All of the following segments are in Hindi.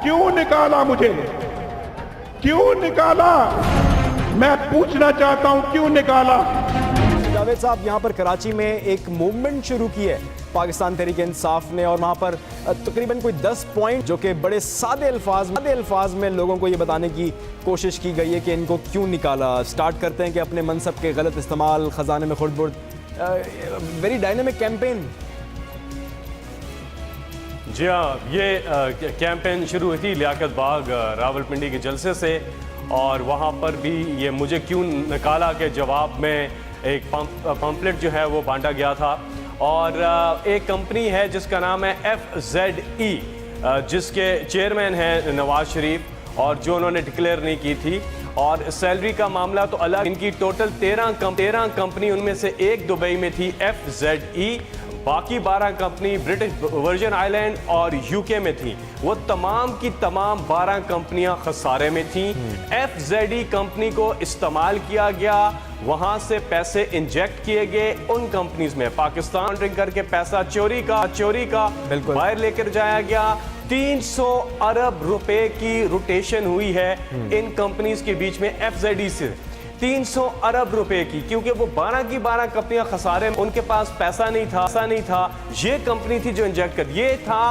क्यों निकाला मुझे, क्यों निकाला? मैं पूछना चाहता हूं क्यों निकाला? जावेद साहब, यहाँ पर कराची में एक मूवमेंट शुरू की है पाकिस्तान तहरीक इंसाफ ने, और वहाँ पर तकरीबन कोई 10 पॉइंट जो कि बड़े सादे अल्फाज में लोगों को ये बताने की कोशिश की गई है कि इनको क्यों निकाला। स्टार्ट करते हैं कि अपने मनसब के गलत इस्तेमाल, खजाने में खुर्द-बुर्द, वेरी डायनेमिक कैंपेन। जी हाँ, ये कैंपेन शुरू हुई थी लियाकत बाग रावलपिंडी के जलसे से, और वहाँ पर भी ये मुझे क्यों निकाला के जवाब में एक पम्पलेट जो है वो बांटा गया था। और एक कंपनी है जिसका नाम है FZE, जिसके चेयरमैन हैं नवाज शरीफ, और जो उन्होंने डिक्लेयर नहीं की थी। और सैलरी का मामला तो अलग, इनकी टोटल 13 कंपनी, उनमें से एक दुबई में थी FZE, बाकी 12 कंपनी ब्रिटिश वर्जिन आइलैंड और यूके में थी। वो तमाम की तमाम 12 कंपनियां खसारे में थी। FZE कंपनी को इस्तेमाल किया गया, वहां से पैसे इंजेक्ट किए गए उन कंपनीज में, पाकिस्तान ड्रिंक करके पैसा चोरी का बाहर लेकर जाया गया। 300 अरब रुपए की रोटेशन हुई है इन कंपनीज के बीच में FZE से, 300 अरब रुपए की, क्योंकि वो 12 की 12 कंपनियां खसारे में, उनके पास पैसा नहीं था। ये कंपनी थी जो इंजेक्ट कर, ये था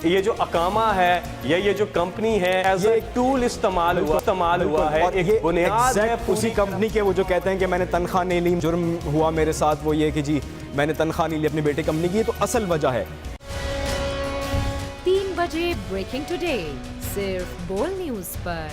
ये जो अकामा है या ये जो कंपनी है एज ए टूल इस्तेमाल हुआ है, एक बुनियाद है उसी कंपनी के। वो जो कहते हैं कि मैंने तनख्वाह नहीं ली, जुर्म हुआ मेरे साथ, वो ये कि जी मैंने तनख्वाह नहीं ली अपनी बेटे कंपनी की, तो असल वजह है। 3 बजे ब्रेकिंग टुडे सिर्फ बोल न्यूज पर।